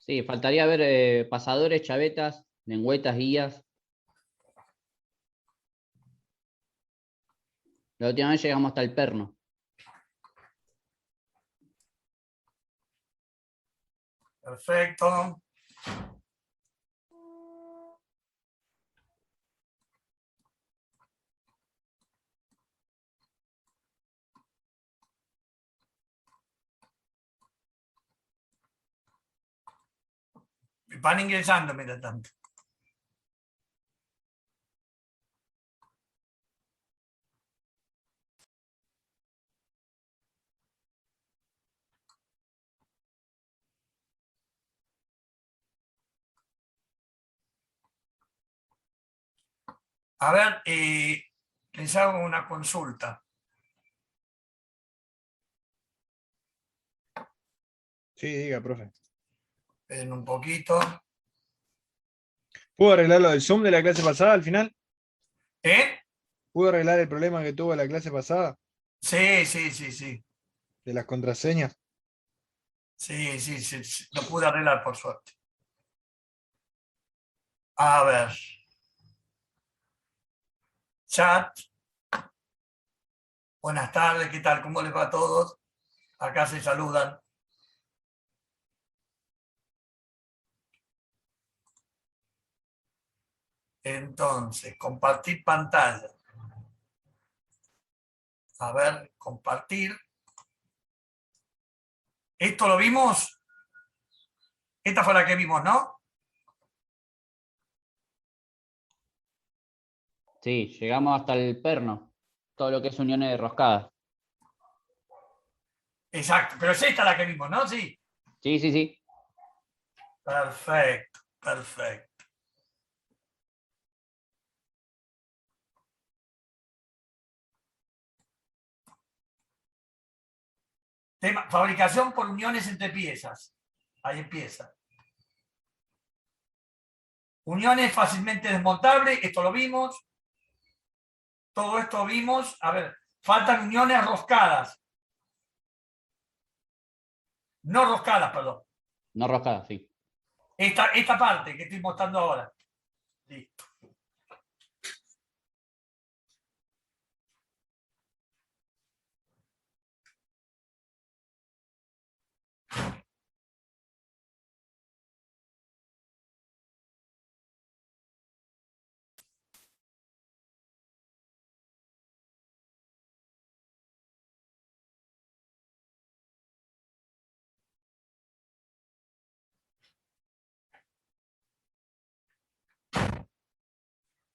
Sí, faltaría ver pasadores, chavetas, lengüetas, guías. La última vez llegamos hasta el perno. Perfecto. Van ingresando mientras tanto. A ver, les hago una consulta. Sí, diga, profe. Esperen un poquito. ¿Pudo arreglar lo del Zoom de la clase pasada al final? ¿Eh? ¿Pudo arreglar el problema que tuvo la clase pasada Sí, sí, sí, sí. de las contraseñas? Sí, sí, sí, sí. Lo pude arreglar por suerte. A ver. Chat. Buenas tardes, ¿qué tal? ¿Cómo les va a todos? Acá se saludan. Entonces, compartir pantalla. A ver, compartir. ¿Esto lo vimos? Esta fue la que vimos, ¿no? Sí, llegamos hasta el perno. Todo lo que es uniones de roscadas. Exacto, pero es esta la que vimos, ¿no? Sí. Sí, sí, sí. Perfecto, perfecto. Tema, fabricación por uniones entre piezas. Ahí empieza. Uniones fácilmente desmontables, esto lo vimos. Todo esto vimos. A ver, faltan uniones roscadas. No roscadas, perdón. No roscadas, sí. Esta parte que estoy mostrando ahora. Listo.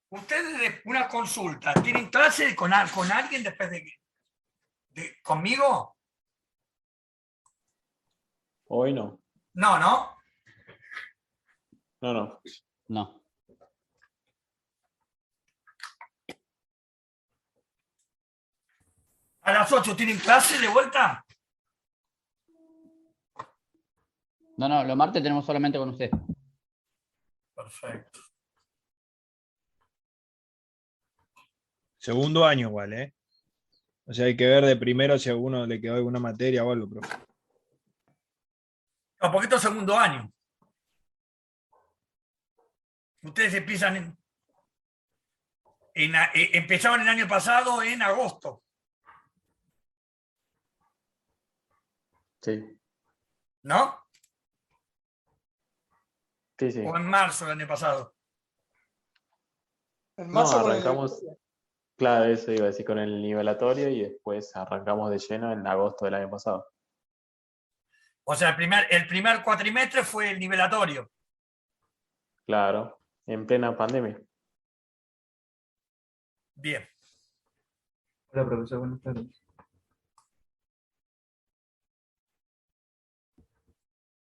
Ustedes, una consulta, ¿tienen clase con alguien después conmigo? Hoy no. No, ¿no? No, no. No. ¿A las 8 tienen clase de vuelta? No, no, los martes tenemos solamente con usted. Perfecto. Segundo año igual, ¿eh? O sea, hay que ver de primero si a uno le quedó alguna materia o algo, profe. A poquito segundo año. Ustedes empiezan empezaban el año pasado en agosto, Sí, ¿no? sí, sí. O en marzo del año pasado. En No, marzo con el- arrancamos, claro, eso iba a decir con el nivelatorio y después arrancamos de lleno en agosto del año pasado. O sea, el primer cuatrimestre fue el nivelatorio. Claro, en plena pandemia. Bien. Hola, profesor, buenas tardes.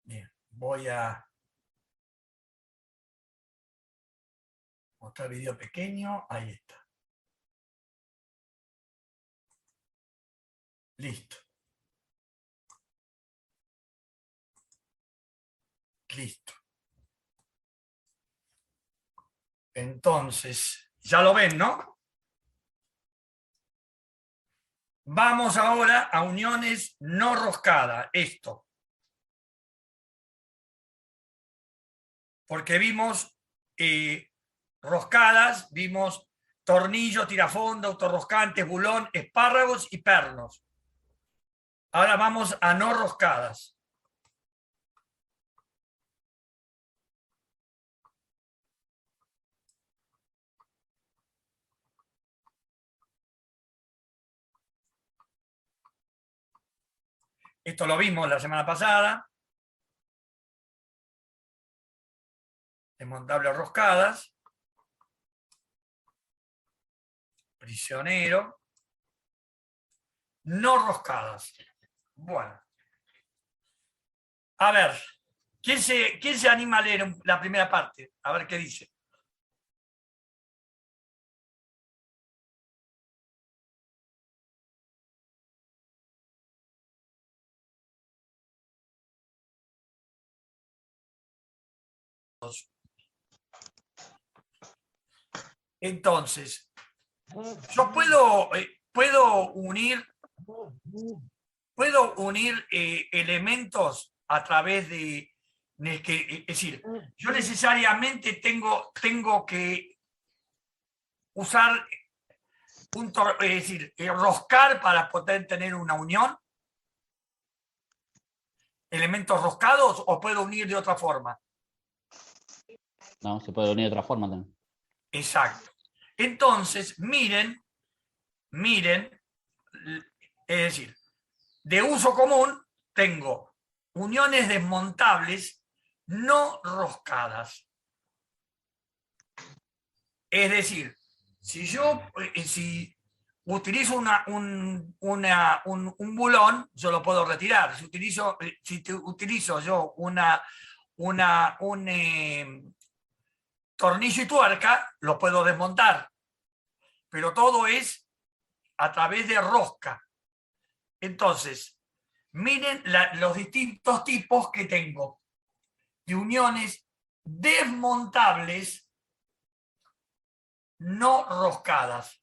Bien. Voy a mostrar video pequeño. Ahí está. Listo. Listo. Entonces, ya lo ven, ¿no? Vamos ahora a uniones no roscadas. Esto. porque vimos roscadas, vimos tornillo, tirafondo, autorroscantes, bulón, espárragos y pernos. Ahora vamos a no roscadas. Esto lo vimos la semana pasada. Desmontable roscadas. Prisionero. No roscadas. Bueno. A ver, ¿quién se anima a leer la primera parte? A ver qué dice. Entonces, yo puedo unir elementos a través de es decir, yo necesariamente tengo que usar es decir, roscar para poder tener una unión, elementos roscados, o puedo unir de otra forma. No, se puede unir de otra forma también. Exacto. Entonces, miren, es decir, de uso común tengo uniones desmontables no roscadas. Es decir, si utilizo un bulón, yo lo puedo retirar. Si utilizo yo un tornillo y tuerca, lo puedo desmontar. Pero todo es a través de rosca. Entonces, miren los distintos tipos que tengo de uniones desmontables no roscadas.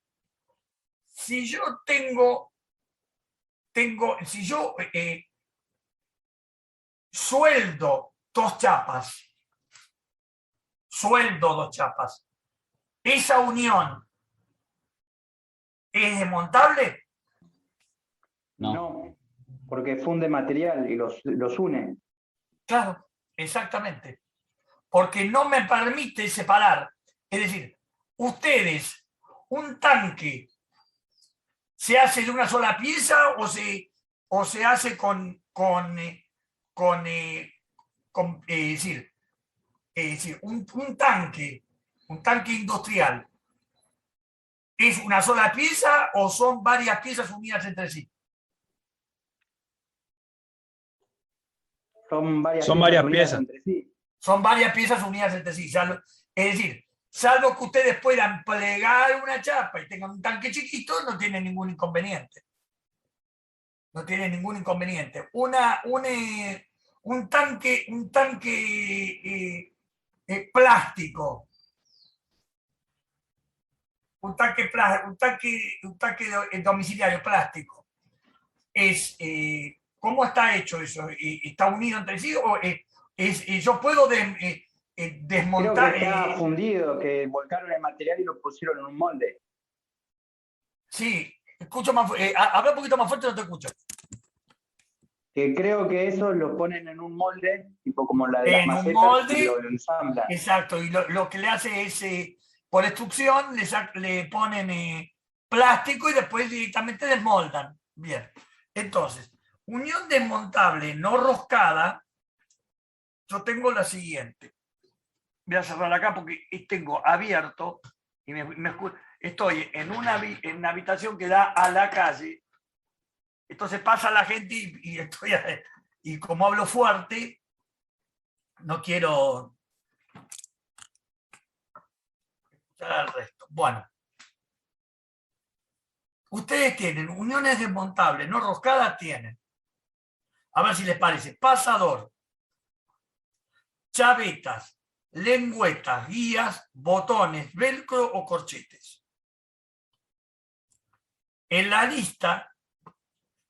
Si yo sueldo dos chapas, ¿esa unión es desmontable? No. Porque funde material y los une. Claro, exactamente. Porque no me permite separar. Es decir, ustedes, un tanque, ¿se hace de una sola pieza o se hace es decir, un tanque industrial, ¿es una sola pieza o son varias piezas unidas entre sí? Son varias piezas. entre sí. Son varias piezas unidas entre sí. Es decir, salvo que ustedes puedan plegar una chapa y tengan un tanque chiquito, no tienen ningún inconveniente. No tienen ningún inconveniente. Un tanque plástico. Un tanque domiciliario plástico. ¿Cómo está hecho eso? ¿Está unido entre sí? ¿O yo puedo desmontar? Creo que está fundido, que volcaron el material y lo pusieron en un molde. Sí, escucho más. Habla un poquito más fuerte, no te escucho. Que creo que eso lo ponen en un molde, tipo como la de las macetas, un molde, y lo ensamblan. Exacto, y lo que le hace es, por extrusión, le ponen plástico y después directamente desmoldan. Bien, entonces, unión desmontable no roscada, yo tengo la siguiente. Voy a cerrar acá porque tengo abierto y estoy en una habitación que da a la calle. Entonces pasa la gente y como hablo fuerte, no quiero escuchar al resto. Bueno, ustedes tienen uniones desmontables, no roscadas tienen. A ver si les parece. Pasador, chavetas, lengüetas, guías, botones, velcro o corchetes. En la lista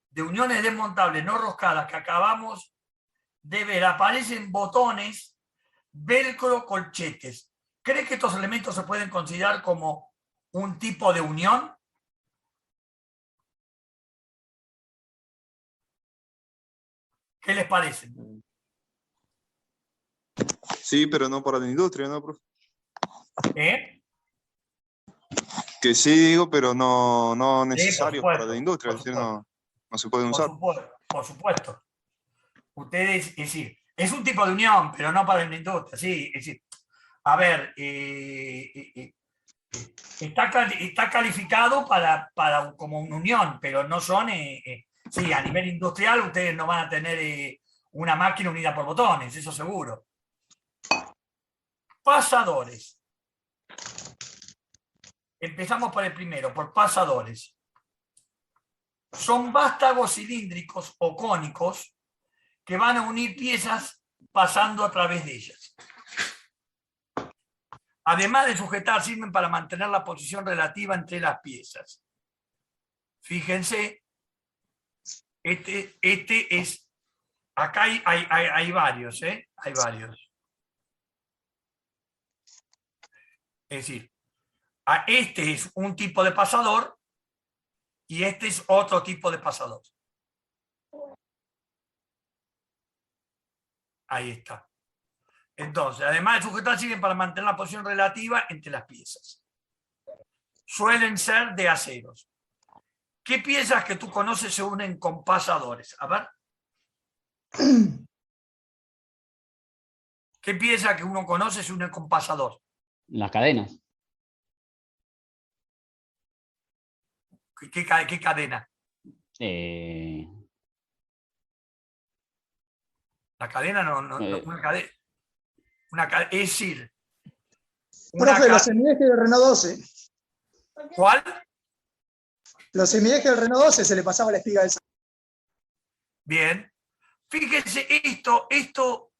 de uniones desmontables no roscadas que acabamos de ver, aparecen botones velcro, colchetes. ¿Cree que estos elementos se pueden considerar como un tipo de unión? ¿Qué les parece? Sí, pero no para la industria, ¿no, profe? ¿Eh? Que sí digo, pero no necesario supuesto, para la industria, por es decir, supuesto. no se pueden usar. Por supuesto. Ustedes, es decir, es un tipo de unión, pero no para la industria, sí. Es decir, a ver, está calificado como una unión, pero no son, sí, a nivel industrial ustedes no van a tener una máquina unida por botones, eso seguro. Pasadores. Empezamos por el primero, por pasadores. Son vástagos cilíndricos o cónicos que van a unir piezas pasando a través de ellas. Además de sujetar, sirven para mantener la posición relativa entre las piezas. Fíjense, este es, acá hay varios, ¿eh? Hay varios. Es decir, este es un tipo de pasador y este es otro tipo de pasador. Ahí está. Entonces, además de sujetar, sirven para mantener la posición relativa entre las piezas. Suelen ser de aceros. ¿Qué piezas que tú conoces se unen con pasadores? A ver. ¿Qué pieza que uno conoce se une con pasador? Las cadenas. ¿Qué cadena? La cadena una cadena. Es decir, Profe, los semiejes del Renault 12. ¿Cuál? Los semiejes del Renault 12 se le pasaba la espiga del saco. Bien. Fíjense esto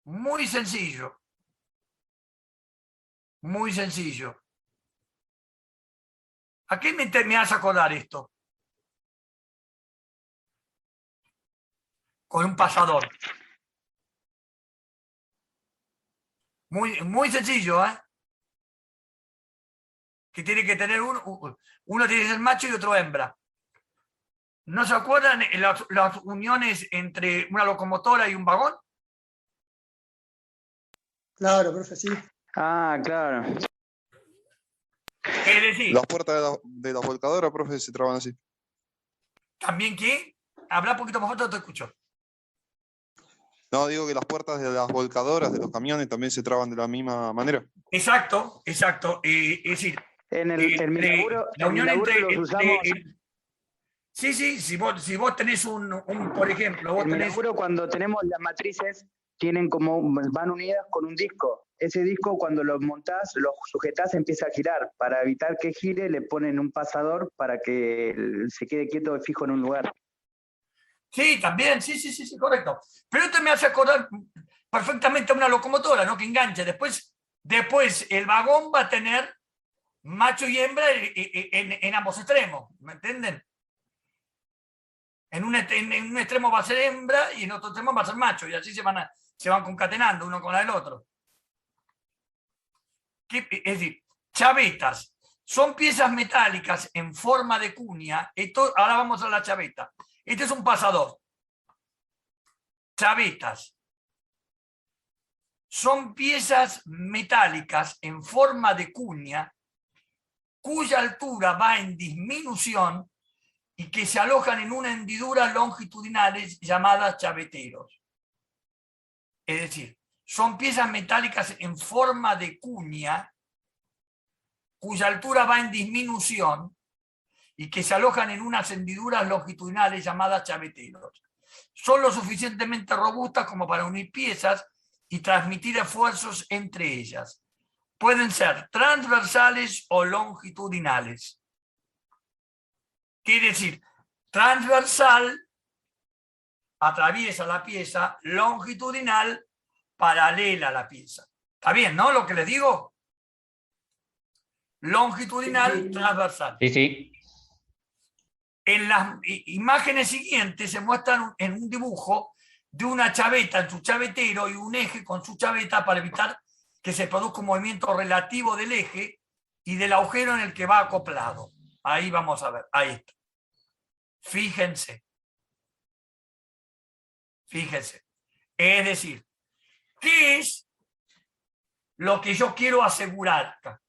muy sencillo. Muy sencillo. ¿A qué me hace acordar esto? Con un pasador. Muy sencillo, ¿eh? Que tiene que tener uno tiene que ser macho y otro hembra. ¿No se acuerdan las uniones entre una locomotora y un vagón? Claro, profe, sí. Ah, claro. Es decir, Las puertas de la volcadora, profe, se traban así. ¿también qué? Habla un poquito más fuerte, no te escucho. No, digo que las puertas de las volcadoras de los camiones también se traban de la misma manera. Exacto. Es decir, En el Milaguro, la unión entre... los usamos. Sí, si vos tenés por ejemplo, vos En tenés... Milaguro, cuando tenemos las matrices, van unidas con un disco. Ese disco, cuando lo montás, lo sujetás, empieza a girar. Para evitar que gire, le ponen un pasador para que se quede quieto y fijo en un lugar. Sí, también, sí, correcto. Pero esto me hace acordar perfectamente a una locomotora, ¿no? Que enganche. Después el vagón va a tener macho y hembra en ambos extremos, ¿me entienden? En un extremo va a ser hembra y en otro extremo va a ser macho, y así se van concatenando uno con la del otro. Es decir, chavetas son piezas metálicas en forma de cuña. Ahora vamos a la chaveta. Este es un pasador. Chavetas son piezas metálicas en forma de cuña cuya altura va en disminución y que se alojan en una hendidura longitudinales llamadas chaveteros. Es decir, son piezas metálicas en forma de cuña cuya altura va en disminución y que se alojan en unas hendiduras longitudinales llamadas chaveteros. Son lo suficientemente robustas como para unir piezas y transmitir esfuerzos entre ellas. Pueden ser transversales o longitudinales. Quiere decir, transversal atraviesa la pieza, longitudinal paralela a la pieza. ¿Está bien, no? Lo que les digo. Longitudinal, transversal. Sí. En las imágenes siguientes se muestran en un dibujo de una chaveta en su chavetero y un eje con su chaveta para evitar que se produzca un movimiento relativo del eje y del agujero en el que va acoplado. Ahí vamos a ver, ahí está. Fíjense. Fíjense. Es decir, ¿qué es lo que yo quiero asegurar acá?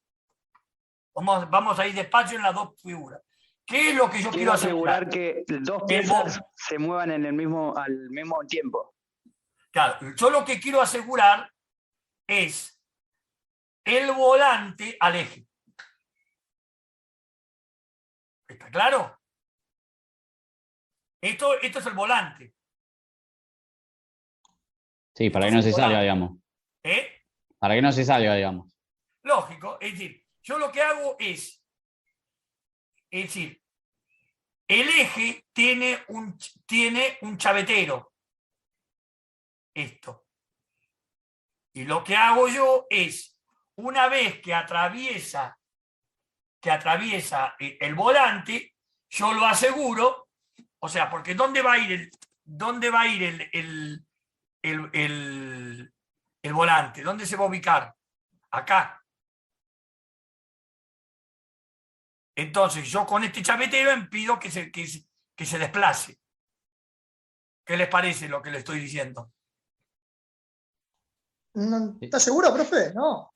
Vamos a ir despacio en las dos figuras. ¿Qué es lo que yo quiero Quiero asegurar? asegurar que dos piezas se muevan en al mismo tiempo. Claro, yo lo que quiero asegurar es el volante al eje. ¿Está claro? Esto es el volante. Sí, para que no se salga, digamos. ¿Eh? Para que no se salga, digamos. Lógico, es decir, yo lo que hago es decir, el eje tiene un chavetero. Esto. Y lo que hago yo es, una vez que atraviesa el volante, yo lo aseguro, o sea, porque ¿dónde va a ir el volante? ¿Dónde se va a ubicar? Acá. Entonces, yo con este chavetero impido que se desplace. ¿Qué les parece lo que le estoy diciendo? ¿Estás seguro, profe? No.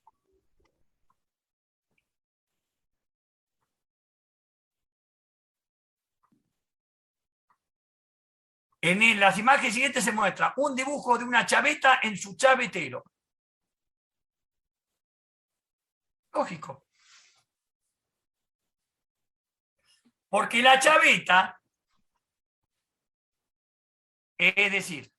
En las imágenes siguientes se muestra un dibujo de una chaveta en su chavetero. Lógico. Porque la chaveta, es decir,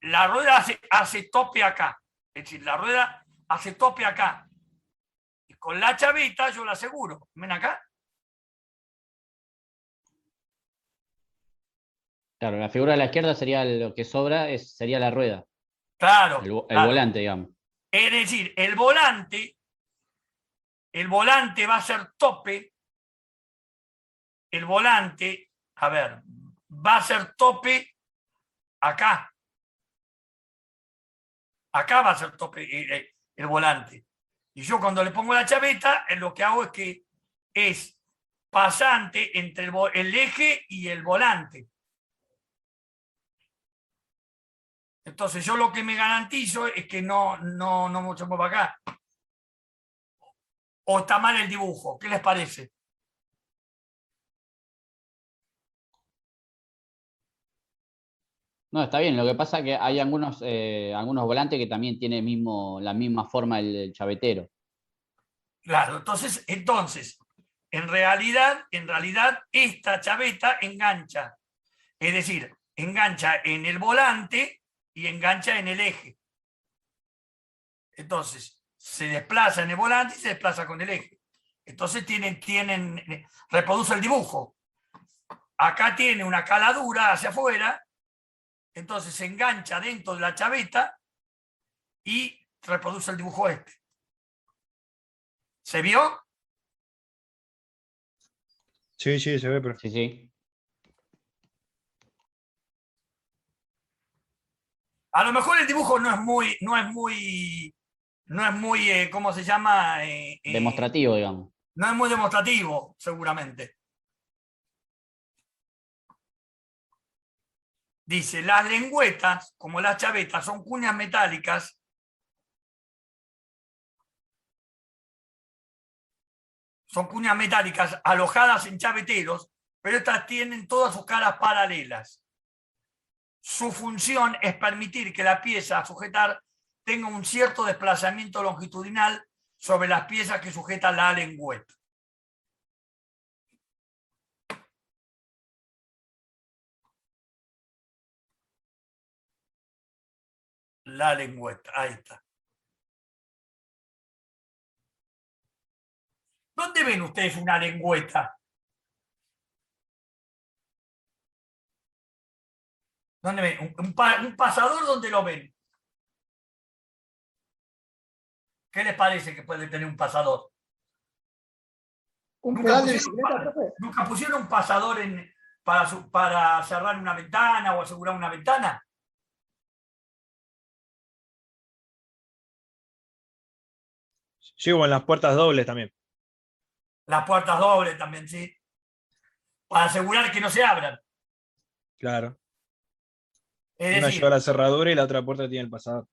la rueda hace tope acá. Es decir, la rueda hace tope acá. Y con la chaveta yo la aseguro. ¿Ven acá? Claro, la figura de la izquierda sería lo que sobra, sería la rueda. Claro. El claro. volante, digamos. Es decir, el volante va a ser tope. El volante, a ver, va a ser tope acá. Acá va a ser tope el volante. Y yo cuando le pongo la chaveta, lo que hago es que es pasante entre el eje y el volante. Entonces yo lo que me garantizo es que no se mueva acá. ¿O está mal el dibujo? ¿Qué les parece? No, está bien. Lo que pasa es que hay algunos volantes que también tienen la misma forma del chavetero. Claro, entonces, en realidad esta chaveta engancha. Es decir, engancha en el volante y engancha en el eje. Entonces, se desplaza en el volante y se desplaza con el eje. Entonces reproduce el dibujo. Acá tiene una caladura hacia afuera, entonces se engancha dentro de la chaveta y reproduce el dibujo este. ¿Se vio? Sí, se ve, pero. Sí. A lo mejor el dibujo no es muy, ¿cómo se llama? Demostrativo, digamos. No es muy demostrativo, seguramente. Dice, las lengüetas, como las chavetas, son cuñas metálicas alojadas en chaveteros, pero estas tienen todas sus caras paralelas. Su función es permitir que la pieza a sujetar tenga un cierto desplazamiento longitudinal sobre las piezas que sujetan la lengüeta. La lengüeta, ahí está. ¿Dónde ven ustedes una lengüeta? ¿Dónde ven? ¿Un pasador dónde lo ven? ¿Qué les parece que puede tener un pasador? ¿Un pedal de bicicleta, profe? ¿Nunca pusieron un pasador en para cerrar una ventana o asegurar una ventana? Llego en las puertas dobles también. Las puertas dobles también, sí. Para asegurar que no se abran. Claro. Es Una decir, lleva la cerradura y la otra puerta tiene el pasador.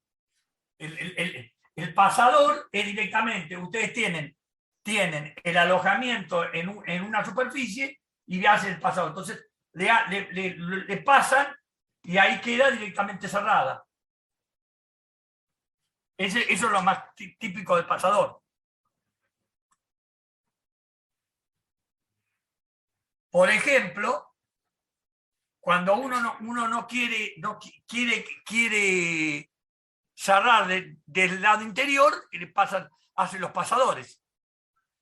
el pasador es directamente, ustedes tienen el alojamiento en una superficie y le hacen el pasador. Entonces le pasan y ahí queda directamente cerrada. Eso es lo más típico del pasador. Por ejemplo, cuando uno no quiere cerrar del lado interior, le hacen los pasadores.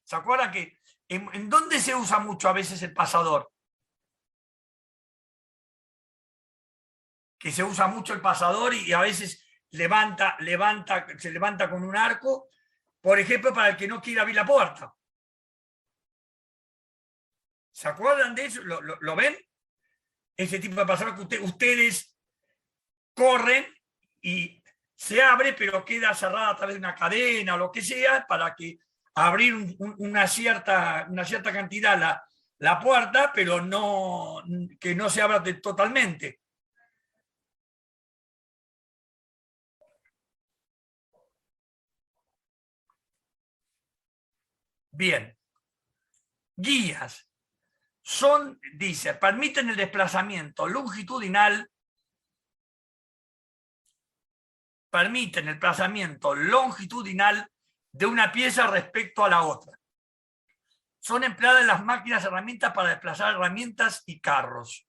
¿Se acuerdan que en dónde se usa mucho a veces el pasador? Que se usa mucho el pasador y a veces se levanta con un arco, por ejemplo, para el que no quiera abrir la puerta. ¿Se acuerdan de eso? ¿Lo ven? Ese tipo de pasador que ustedes corren y se abre, pero queda cerrada a través de una cadena o lo que sea, para que abrir una cierta cantidad la puerta, pero que no se abra totalmente. Bien. Guías. Dice, permiten el desplazamiento longitudinal, de una pieza respecto a la otra. Son empleadas en las máquinas herramientas para desplazar herramientas y carros.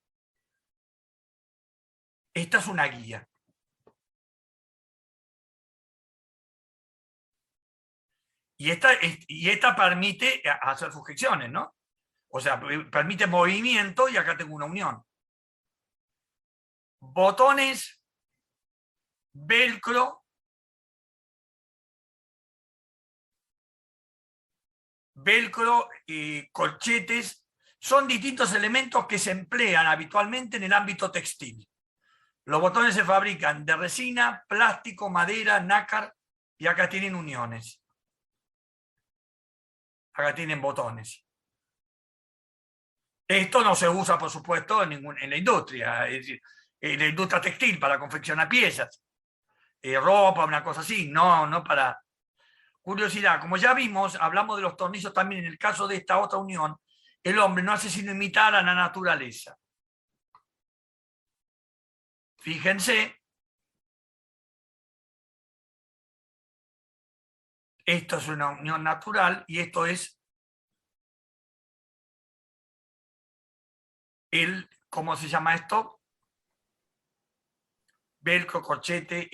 Esta es una guía. Y esta permite hacer sujeciones, ¿no? O sea, permite movimiento y acá tengo una unión. Botones, velcro, corchetes, son distintos elementos que se emplean habitualmente en el ámbito textil. Los botones se fabrican de resina, plástico, madera, nácar, y acá tienen uniones. Acá tienen botones. Esto no se usa, por supuesto, en la industria, es decir, en la industria textil para confeccionar piezas, ropa, una cosa así, no para... Curiosidad, como ya vimos, hablamos de los tornillos también en el caso de esta otra unión, el hombre no hace sino imitar a la naturaleza. Fíjense, esto es una unión natural y esto es ¿cómo se llama esto? Velcro, corchete,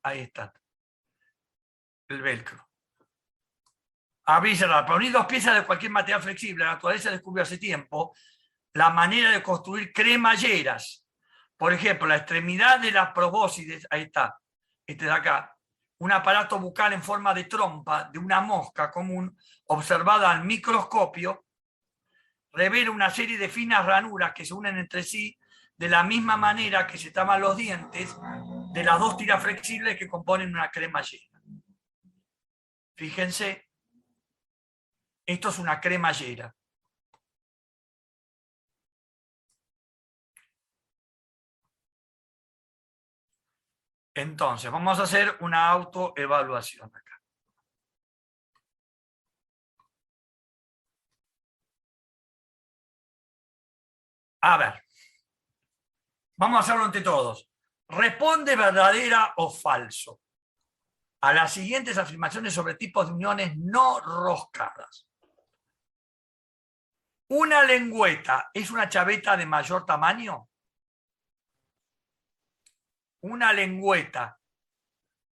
ahí está. El velcro. Abrir y cerrar. Para unir dos piezas de cualquier material flexible, la naturaleza descubrió hace tiempo la manera de construir cremalleras. Por ejemplo, la extremidad de las probóscides, ahí está, este de acá, un aparato bucal en forma de trompa de una mosca común observada al microscopio, revela una serie de finas ranuras que se unen entre sí de la misma manera que se tapan los dientes de las dos tiras flexibles que componen una cremallera. Fíjense, esto es una cremallera. Entonces, vamos a hacer una autoevaluación acá. A ver, vamos a hacerlo entre todos. Responde verdadera o falso a las siguientes afirmaciones sobre tipos de uniones no roscadas. ¿Una lengüeta es una chaveta de mayor tamaño? ¿Una lengüeta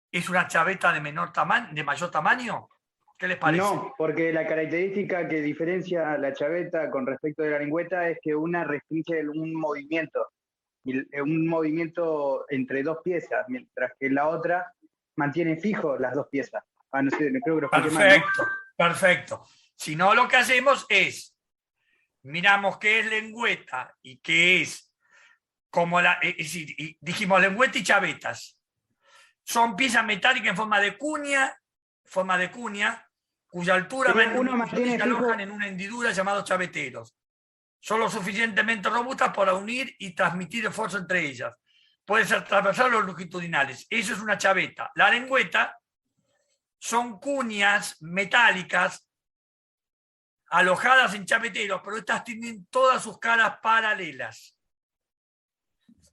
es una chaveta de mayor tamaño? ¿Qué les parece? No, porque la característica que diferencia la chaveta con respecto de la lengüeta es que una restringe un movimiento entre dos piezas, mientras que la otra mantiene fijo las dos piezas. No sé, creo que lo expliqué mal, ¿no? Perfecto. Si no, lo que hacemos es miramos qué es lengüeta y qué es como es decir, dijimos lengüeta y chavetas. Son piezas metálicas en forma de cuña, cuya altura va en Uno un mantiene y se fijo- alojan en una hendidura llamados chaveteros. Son lo suficientemente robustas para unir y transmitir esfuerzo entre ellas. Pueden ser transversales o longitudinales. Eso es una chaveta. La lengüeta son cuñas metálicas alojadas en chaveteros, pero estas tienen todas sus caras paralelas.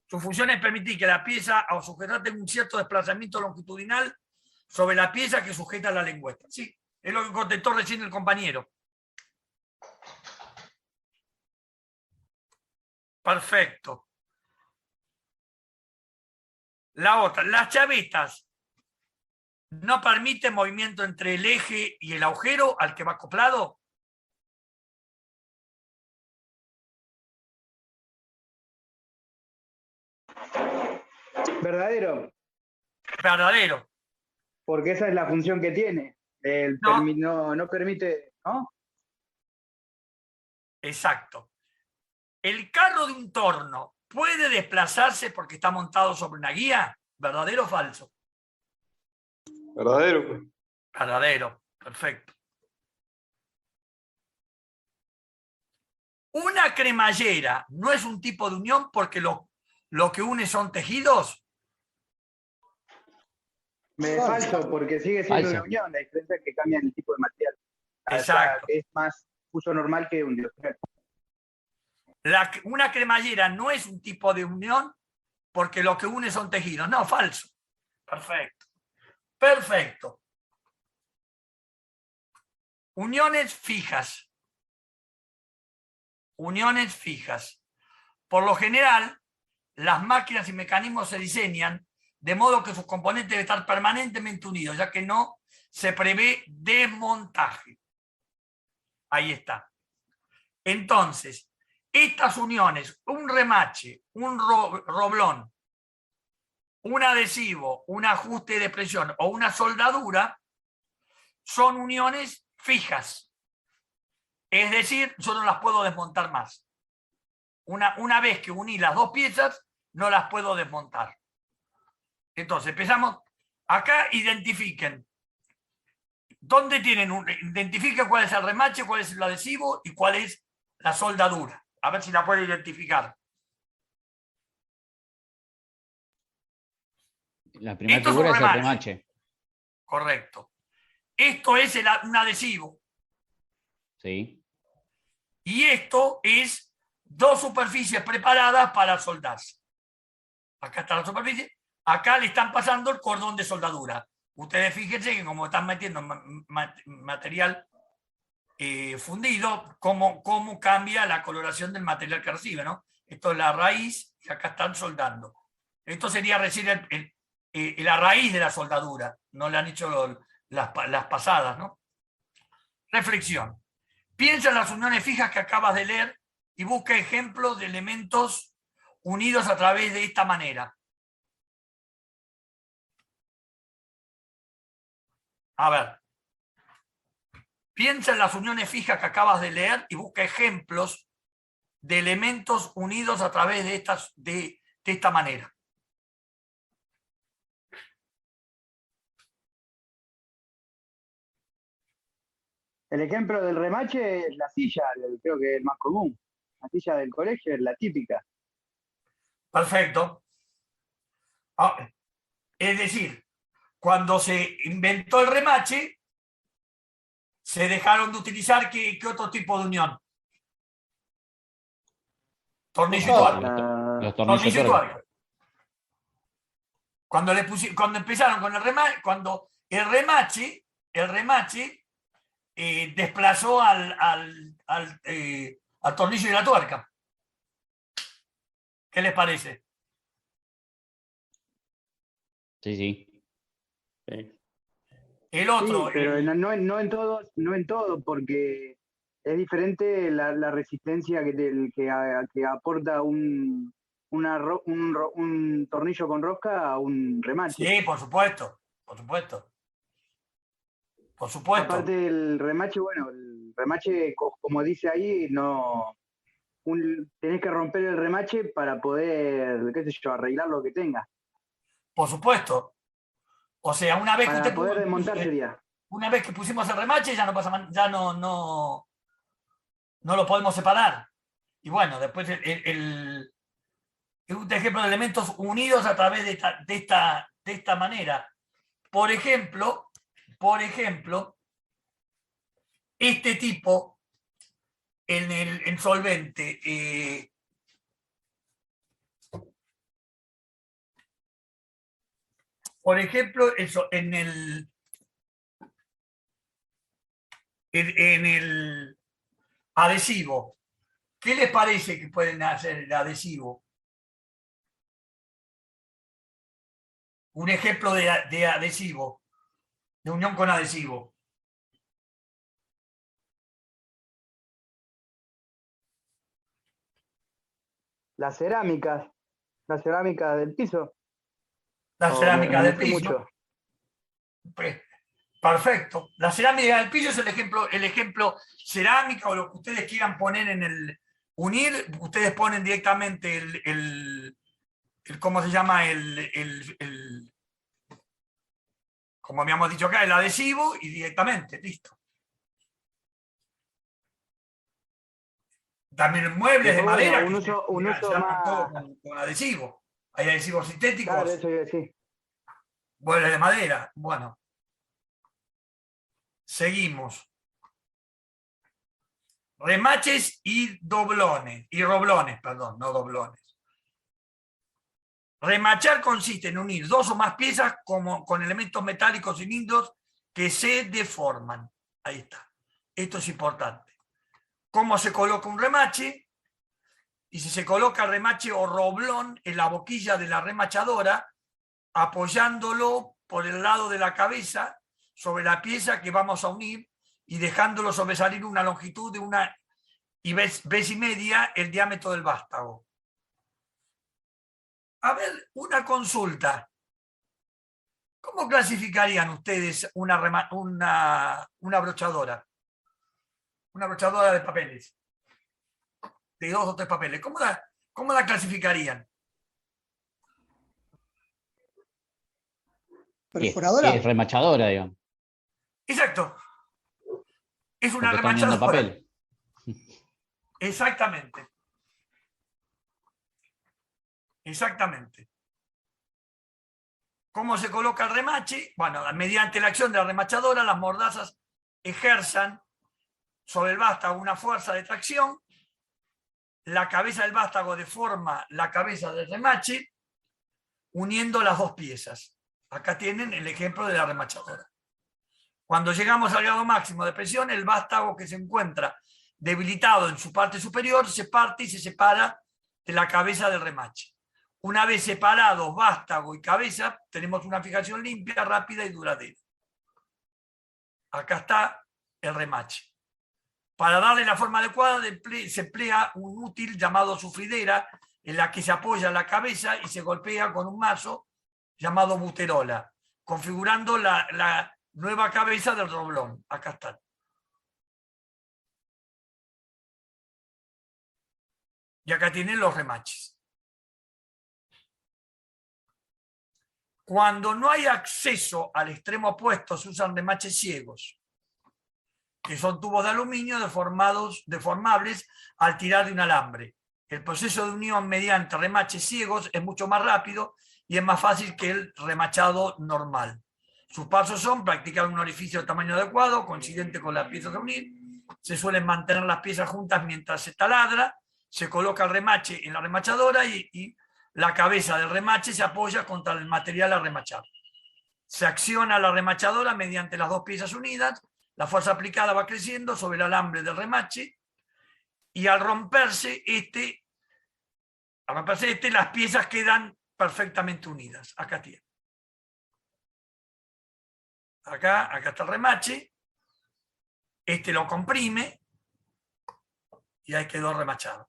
Su función es permitir que la pieza o sujetar tenga un cierto desplazamiento longitudinal sobre la pieza que sujeta la lengüeta. Sí, es lo que contestó recién el compañero. Perfecto. La otra, las chavetas no permiten movimiento entre el eje y el agujero al que va acoplado. Verdadero, Verdadero. porque esa es la función que tiene. No permite, ¿no? Exacto. ¿El carro de un torno puede desplazarse porque está montado sobre una guía? ¿Verdadero o falso? Verdadero, pues. Verdadero. Perfecto. ¿Una cremallera no es un tipo de unión porque lo que une son tejidos? Falso, porque sigue siendo Falso. una unión, la diferencia es que cambian el tipo de material. Exacto. Es más uso normal que un industrial. Una cremallera no es un tipo de unión porque lo que une son tejidos. No, falso. Perfecto. Perfecto. Uniones fijas. Uniones fijas. Por lo general, las máquinas y mecanismos se diseñan de modo que sus componentes deben estar permanentemente unidos, ya que no se prevé desmontaje. Ahí está. Entonces, estas uniones, un remache, un roblón, un adhesivo, un ajuste de presión o una soldadura, son uniones fijas. Es decir, yo no las puedo desmontar más. Una vez que uní las dos piezas, no las puedo desmontar. Entonces, empezamos. Acá identifiquen. ¿Dónde tienen identifiquen cuál es el remache, cuál es el adhesivo y cuál es la soldadura? A ver si la pueden identificar. La primera Esto es figura un es el remache. remache. Correcto. Esto es un adhesivo. Sí. Y esto es dos superficies preparadas para soldarse. Acá está la superficie. Acá le están pasando el cordón de soldadura. Ustedes fíjense que como están metiendo material fundido, cómo cambia la coloración del material que recibe, ¿no? Esto es la raíz y acá están soldando. Esto sería recién la raíz de la soldadura. No le han hecho las pasadas, ¿no? Reflexión. Piensa en las uniones fijas que acabas de leer y busca ejemplos de elementos unidos a través de esta manera. A ver. Piensa en las uniones fijas que acabas de leer y busca ejemplos de elementos unidos a través de esta manera. El ejemplo del remache es la silla, creo que es el más común. La silla del colegio es la típica. Perfecto. Es decir, cuando se inventó el remache, se dejaron de utilizar ¿qué otro tipo de unión? Tornillo y tuerca. Los Tornillo y tornillos tuerca. tuerca. Cuando empezaron con el remache, cuando el remache desplazó al tornillo y la tuerca. ¿Qué les parece? Sí, sí. Sí. El otro. Sí, pero no en todo, porque es diferente la resistencia que aporta un tornillo con rosca a un remache. Sí, por supuesto. Por supuesto. Por supuesto. Aparte del remache, bueno, el remache, como dice ahí, no tenés que romper el remache para poder, qué sé yo, arreglar lo que tenga. Por supuesto. O sea, una vez que Para usted poder desmontar sería. una vez que pusimos el remache, ya no pasa ya no lo podemos separar. Y bueno, después es un ejemplo de elementos unidos a través de esta manera. Por ejemplo, este tipo en el solvente por ejemplo, en el adhesivo, ¿qué les parece que pueden hacer el adhesivo? Un ejemplo de adhesivo, de unión con adhesivo. Las cerámicas del piso. La cerámica del piso. Mucho. Perfecto. La cerámica del piso es el ejemplo cerámica o lo que ustedes quieran poner en el unir. Ustedes ponen directamente el ¿cómo se llama? Como habíamos dicho acá, el adhesivo y directamente, listo. También muebles de madera. Un uso más... todo con adhesivo. Hay adhesivos sintéticos. Claro, eso iba a decir. Muebles de madera. Bueno. Seguimos. Remaches y doblones. Y roblones, perdón, no doblones. Remachar consiste en unir dos o más piezas con elementos metálicos cilindros que se deforman. Ahí está. Esto es importante. ¿Cómo se coloca un remache? Y si se coloca el remache o roblón en la boquilla de la remachadora, apoyándolo por el lado de la cabeza sobre la pieza que vamos a unir y dejándolo sobresalir una longitud de una vez y media el diámetro del vástago. A ver, una consulta. ¿Cómo clasificarían ustedes una brochadora? Una brochadora de papeles. De 2 o 3 papeles. ¿Cómo la clasificarían? ¿Perforadora? Es remachadora, digamos. Exacto. Es una Porque están uniendo remachadora. papel. Exactamente. Exactamente. ¿Cómo se coloca el remache? Bueno, mediante la acción de la remachadora, las mordazas ejerzan sobre el vástago una fuerza de tracción, la cabeza del vástago deforma la cabeza del remache, uniendo las dos piezas. Acá tienen el ejemplo de la remachadora. Cuando llegamos al grado máximo de presión, el vástago que se encuentra debilitado en su parte superior se parte y se separa de la cabeza del remache. Una vez separados vástago y cabeza, tenemos una fijación limpia, rápida y duradera. Acá está el remache. Para darle la forma adecuada se emplea un útil llamado sufridera, en la que se apoya la cabeza y se golpea con un mazo llamado buterola, configurando la nueva cabeza del roblón. Acá está. Y acá tienen los remaches. Cuando no hay acceso al extremo opuesto, se usan remaches ciegos, que son tubos de aluminio deformables al tirar de un alambre. El proceso de unión mediante remaches ciegos es mucho más rápido y es más fácil que el remachado normal. Sus pasos son practicar un orificio de tamaño adecuado, coincidente con las piezas a unir. Se suelen mantener las piezas juntas mientras se taladra. Se coloca el remache en la remachadora y la cabeza del remache se apoya contra el material a remachar. Se acciona la remachadora mediante las dos piezas unidas. La fuerza aplicada va creciendo sobre el alambre del remache y al romperse las piezas quedan perfectamente unidas. Acá tiene. Acá está el remache. Lo comprime y ahí quedó remachado.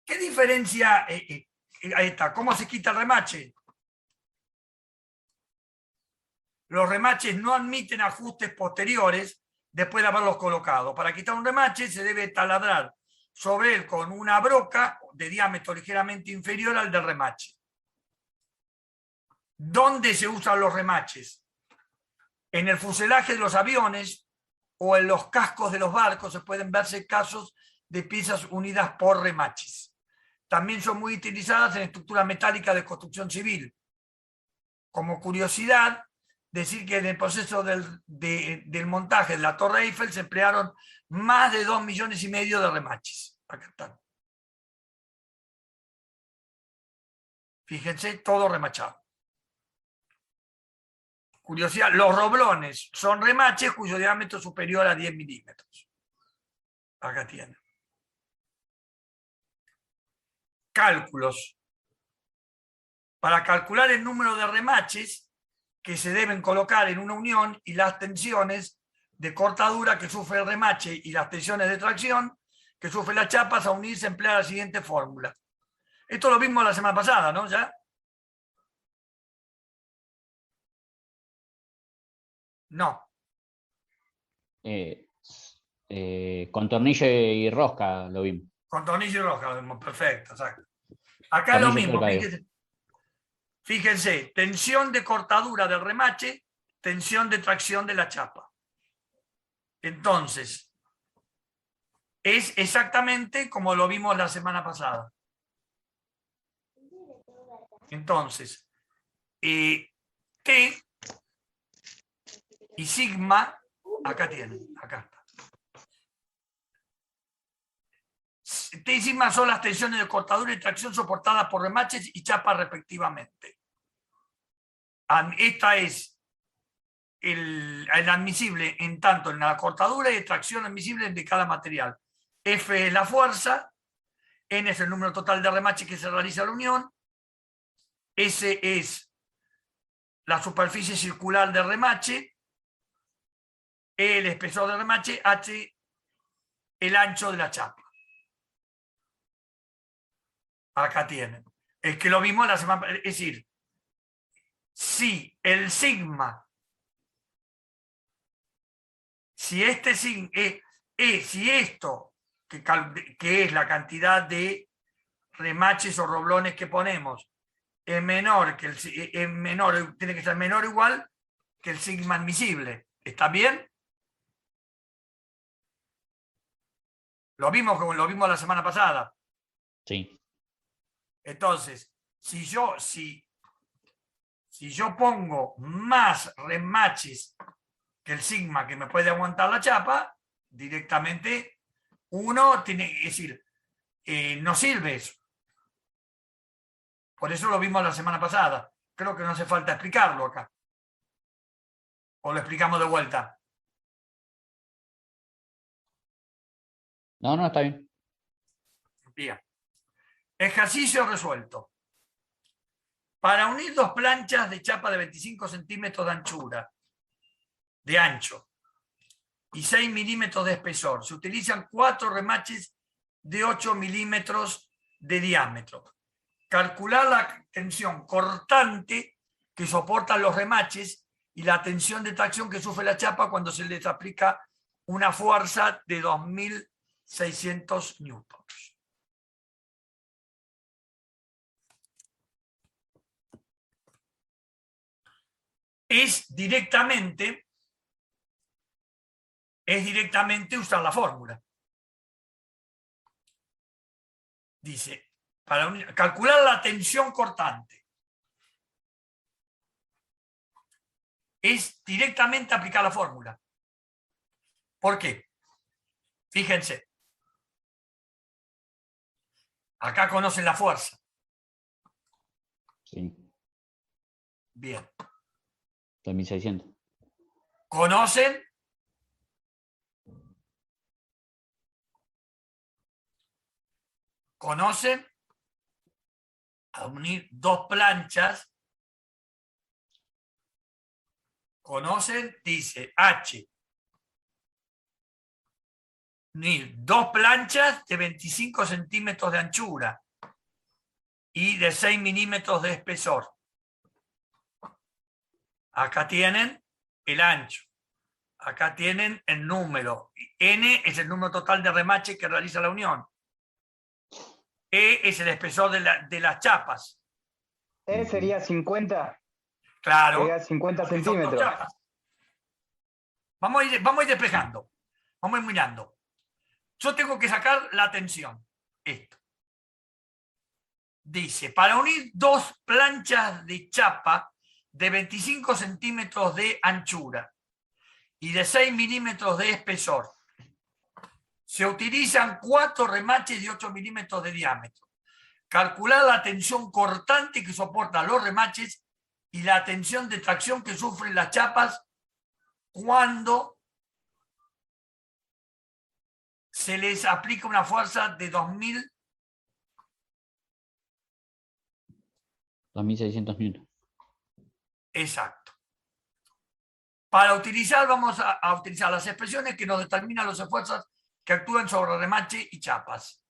¿Qué diferencia? Ahí está. ¿Cómo se quita el remache? los remaches no admiten ajustes posteriores después de haberlos colocado. Para quitar un remache se debe taladrar sobre él con una broca de diámetro ligeramente inferior al del remache. ¿Dónde se usan los remaches? En el fuselaje de los aviones o en los cascos de los barcos se pueden verse casos de piezas unidas por remaches. También son muy utilizadas en estructuras metálicas de construcción civil. Como curiosidad, decir que en el proceso del montaje de la Torre Eiffel se emplearon más de 2,5 millones de remaches. Acá están. Fíjense, todo remachado. Curiosidad, los roblones son remaches cuyo diámetro es superior a 10 milímetros. Acá tienen. Cálculos. Para calcular el número de remaches que se deben colocar en una unión y las tensiones de cortadura que sufre el remache y las tensiones de tracción que sufre la chapa, a unirse se emplea la siguiente fórmula. Esto lo vimos la semana pasada, ¿no? ¿Ya? No. Con tornillo y rosca lo vimos. Con tornillo y rosca lo vimos, perfecto, exacto. Acá es lo mismo, fíjense, tensión de cortadura del remache, tensión de tracción de la chapa. Entonces, es exactamente como lo vimos la semana pasada. Entonces, T y sigma, acá tienen, acá está. T y sigma son las tensiones de cortadura y tracción soportadas por remaches y chapas respectivamente. Esta es el admisible en tanto en la cortadura y tracción admisible de cada material. F es la fuerza, N es el número total de remaches que se realiza la unión, S es la superficie circular del remache, E el espesor del remache, H el ancho de la chapa. Acá tienen. Es que lo vimos la semana pasada. Es decir, si el sigma, si este sigma, si esto, que es la cantidad de remaches o roblones que ponemos, es menor que tiene que ser menor o igual que el sigma admisible. ¿Está bien? Lo vimos como lo vimos la semana pasada. Sí. Entonces, si yo pongo más remaches que el sigma que me puede aguantar la chapa, directamente uno tiene que decir, no sirve eso. Por eso lo vimos la semana pasada. Creo que no hace falta explicarlo acá. ¿O lo explicamos de vuelta? No, está bien. Bien. Ejercicio resuelto. Para unir dos planchas de chapa de 25 centímetros de anchura, de ancho, y 6 milímetros de espesor, se utilizan 4 remaches de 8 milímetros de diámetro. Calcular la tensión cortante que soportan los remaches y la tensión de tracción que sufre la chapa cuando se les aplica una fuerza de 2.600 newtons. Es directamente usar la fórmula. Dice, para calcular la tensión cortante, es directamente aplicar la fórmula. ¿Por qué? Fíjense. Acá conocen la fuerza. Sí. Bien. 2600. ¿Conocen? ¿Conocen? A unir dos planchas. ¿Conocen? Dice H. Unir dos planchas de 25 centímetros de anchura y de 6 milímetros de espesor. Acá tienen el ancho. Acá tienen el número. N es el número total de remaches que realiza la unión. E es el espesor de las chapas. E sería 50. Claro. Sería 50 porque son dos centímetros. chapas. Vamos a ir despejando. Vamos a ir mirando. Yo tengo que sacar la tensión. Esto. Dice, para unir dos planchas de chapa de 25 centímetros de anchura y de 6 milímetros de espesor, se utilizan 4 remaches de 8 milímetros de diámetro. Calcular la tensión cortante que soportan los remaches y la tensión de tracción que sufren las chapas cuando se les aplica una fuerza de 2.600 newton. Exacto. Para utilizar, vamos a utilizar las expresiones que nos determinan los esfuerzos que actúan sobre remache y chapas.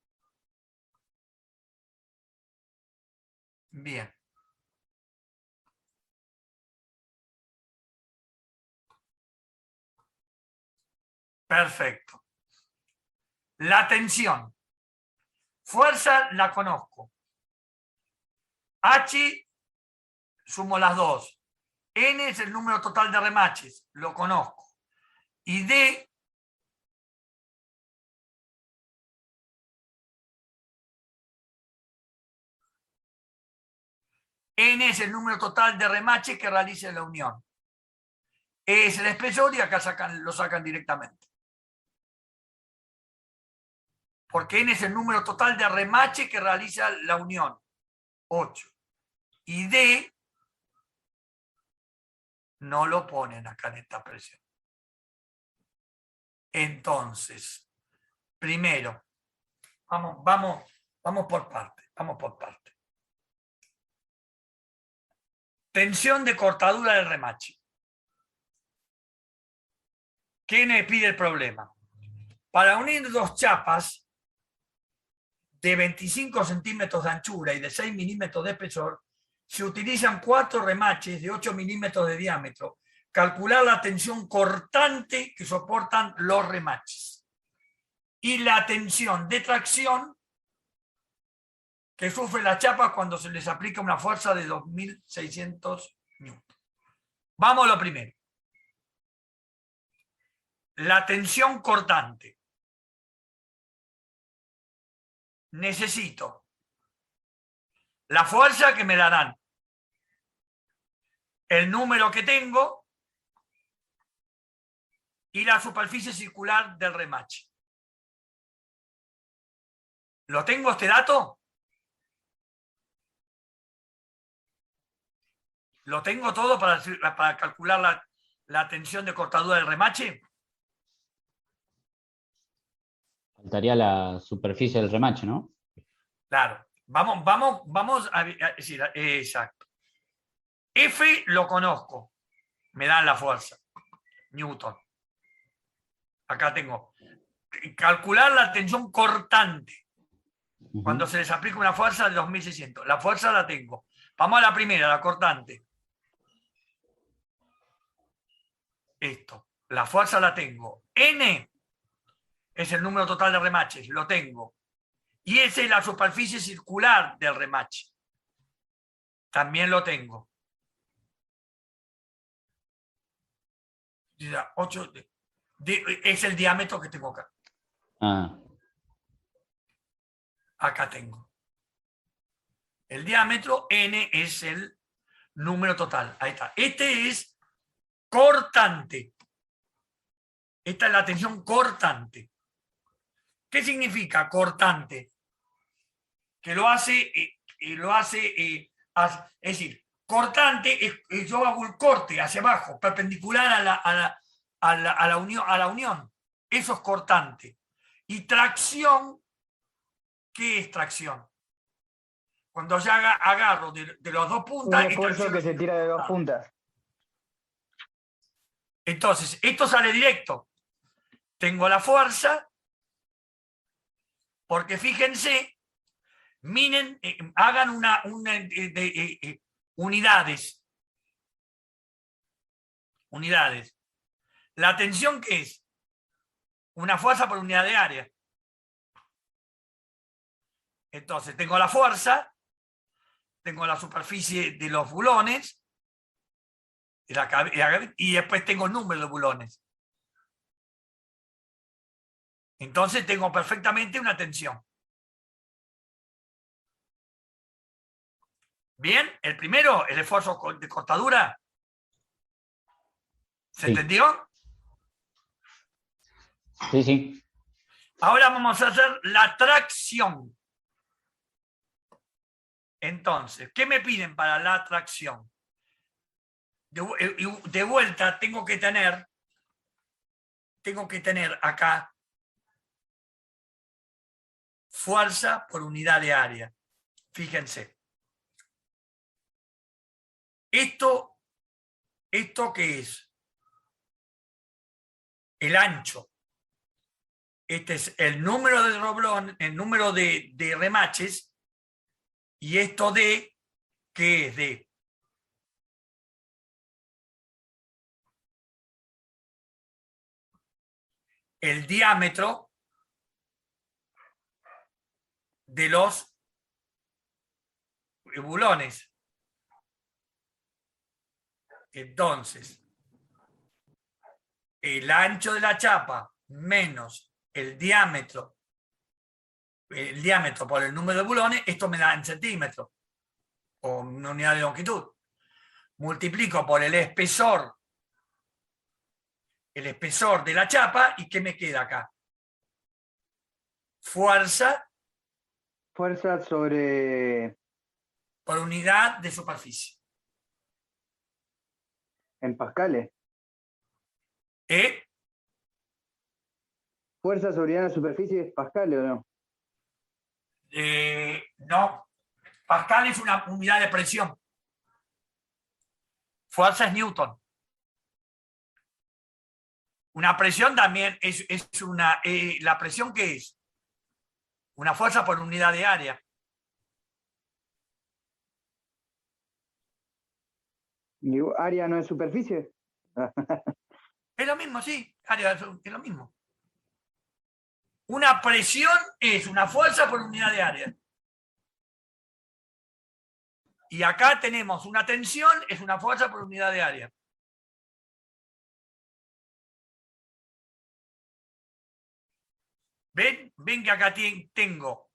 Bien. Perfecto. La tensión. Fuerza la conozco. H, sumo las dos. N es el número total de remaches, lo conozco. Y D N es el número total de remaches que realiza la unión. E es el espesor y acá lo sacan directamente. Porque N es el número total de remaches que realiza la unión. 8. Y D no lo ponen acá en esta expresión. Entonces, primero, vamos por parte. Tensión de cortadura del remache. ¿Qué me pide el problema? Para unir dos chapas de 25 centímetros de anchura y de 6 milímetros de espesor, se utilizan 4 remaches de 8 milímetros de diámetro. Calcular la tensión cortante que soportan los remaches. Y la tensión de tracción que sufre la chapa cuando se les aplica una fuerza de 2.600 newton. Vamos a lo primero. La tensión cortante. Necesito la fuerza que me darán, el número que tengo y la superficie circular del remache. ¿Lo tengo este dato? ¿Lo tengo todo para calcular la tensión de cortadura del remache? Faltaría la superficie del remache, ¿no? Claro. Vamos a decir, exacto. F lo conozco. Me dan la fuerza. Newton. Acá tengo. Calcular la tensión cortante. Cuando se les aplica una fuerza de 2.600. La fuerza la tengo. Vamos a la primera, la cortante. Esto. La fuerza la tengo. N es el número total de remaches. Lo tengo. Y esa es la superficie circular del remache. También lo tengo. 8 es el diámetro que tengo acá. Acá tengo. El diámetro, N es el número total. Ahí está. Este es cortante. Esta es la tensión cortante. ¿Qué significa cortante? Que es decir, cortante es yo hago el corte hacia abajo, perpendicular a la unión. Eso es cortante. Y tracción, ¿qué es tracción? Cuando yo agarro de los dos puntas. Un esfuerzo que se tira de dos puntas. Entonces, esto sale directo. Tengo la fuerza, porque fíjense, miren, hagan unidades. unidades. ¿La tensión qué es? Una fuerza por unidad de área. Entonces tengo la fuerza, tengo la superficie de los bulones, y después tengo el número de bulones. Entonces tengo perfectamente una tensión. Bien, el primero, el esfuerzo de cortadura. ¿Se Sí. entendió? Sí, sí. Ahora vamos a hacer la tracción. Entonces, ¿qué me piden para la tracción? De vuelta tengo que tener acá fuerza por unidad de área. Fíjense. ¿Esto qué es? El ancho. Este es el número de roblón, el número de remaches, y esto de, ¿qué es? De el diámetro de los bulones. Entonces, el ancho de la chapa menos el diámetro por el número de bulones, esto me da en centímetros, o una unidad de longitud. Multiplico por el espesor de la chapa, ¿y qué me queda acá? Fuerza sobre... por unidad de superficie. en pascales. ¿Eh? ¿Fuerza sobre unidad de superficie es pascales o no? No. Pascal es una unidad de presión. Fuerza es Newton. Una presión también es una... ¿la presión qué es? Una fuerza por unidad de área. ¿Área no es superficie? Es lo mismo, sí. Área es lo mismo. Una presión es una fuerza por unidad de área. Y acá tenemos una tensión, es una fuerza por unidad de área. ¿Ven? Ven que acá tengo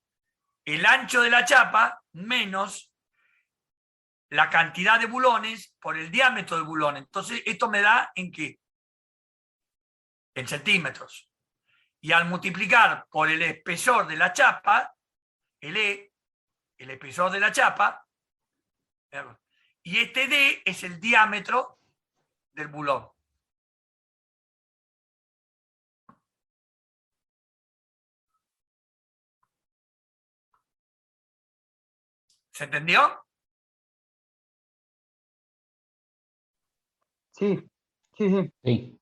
el ancho de la chapa menos la cantidad de bulones por el diámetro del bulón. Entonces, esto me da ¿en qué? En centímetros. Y al multiplicar por el espesor de la chapa, el E, el espesor de la chapa, y este D es el diámetro del bulón. ¿Se entendió? Sí, sí, sí. Sí.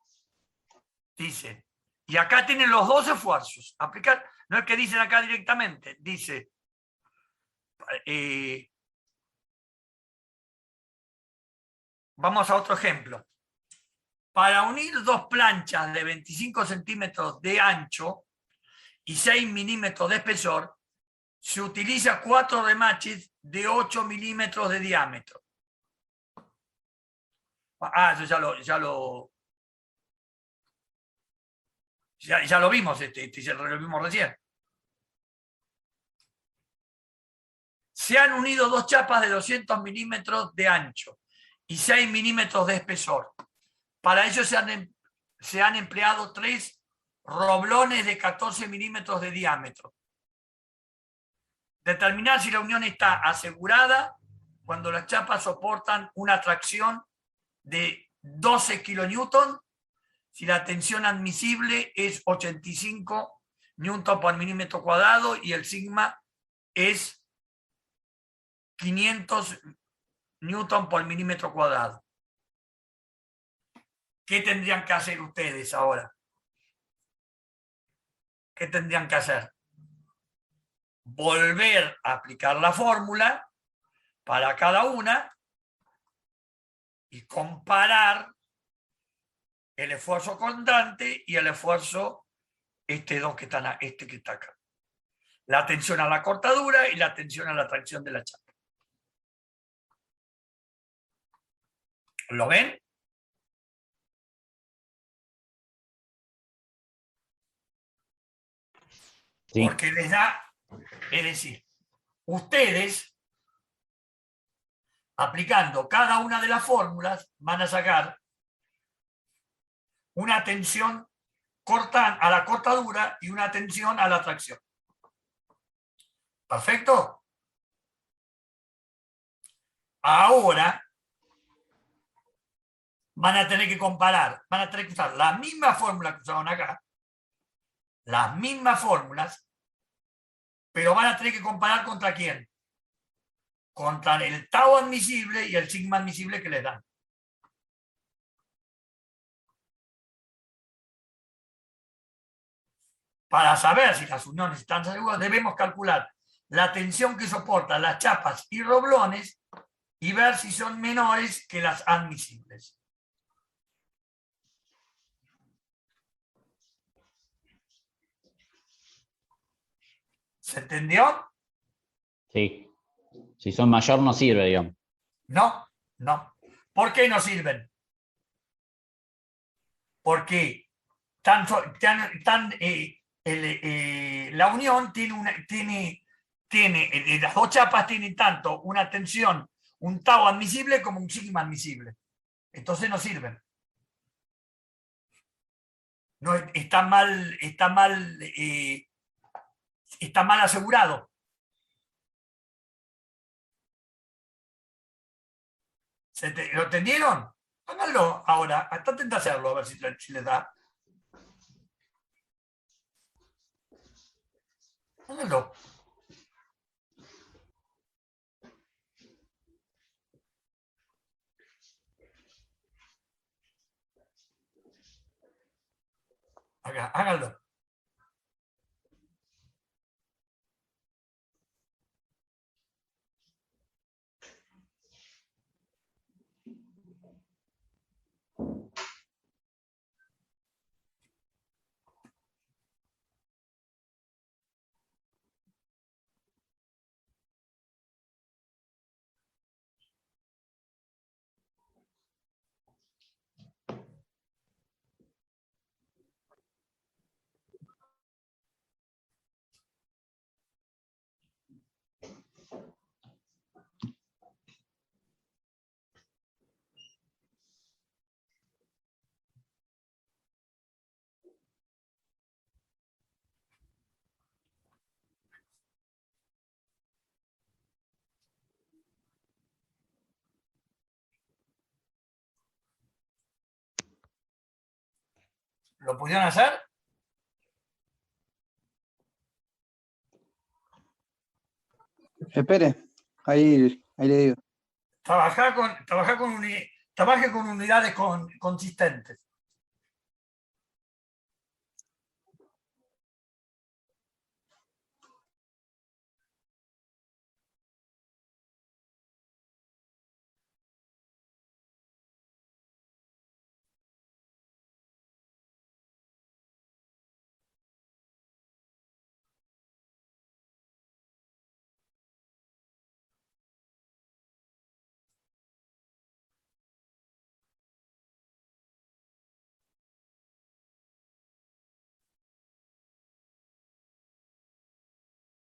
Dice, y acá tienen los dos esfuerzos. Aplicar, no es que dicen acá directamente, dice, vamos a otro ejemplo. Para unir dos planchas de 25 centímetros de ancho y 6 milímetros de espesor, se utiliza 4 remaches de 8 milímetros de diámetro. Eso ya lo vimos, ya lo vimos recién. Se han unido dos chapas de 200 milímetros de ancho y 6 milímetros de espesor. Para ello se han empleado 3 roblones de 14 milímetros de diámetro. Determinar si la unión está asegurada cuando las chapas soportan una tracción de 12 kilonewton, si la tensión admisible es 85 newton por milímetro cuadrado y el sigma es 500 newton por milímetro cuadrado. ¿Qué tendrían que hacer ustedes ahora? ¿Qué tendrían que hacer? Volver a aplicar la fórmula para cada una y comparar el esfuerzo constante y el esfuerzo, este que está acá. La tensión a la cortadura y la tensión a la tracción de la chapa. ¿Lo ven? Sí. Porque les da, es decir, ustedes, aplicando cada una de las fórmulas, van a sacar una tensión a la cortadura y una tensión a la tracción. ¿Perfecto? Ahora van a tener que comparar, van a tener que usar la misma fórmula que usaron acá, las mismas fórmulas, pero van a tener que comparar contra quién. Contra el tau admisible y el sigma admisible que les dan. Para saber si las uniones están seguras, debemos calcular la tensión que soportan las chapas y roblones y ver si son menores que las admisibles. ¿Se entendió? Sí. Si son mayor no sirve, digamos. No, no. ¿Por qué no sirven? Porque la unión las dos chapas tienen tanto una tensión, un tau admisible como un sigma admisible. Entonces no sirven. No, está mal asegurado. ¿Lo entendieron? Háganlo ahora, traten de hacerlo, a ver si les da. Háganlo. Háganlo. ¿Lo pudieron hacer? Espere, ahí le digo. Trabaje con unidades consistentes.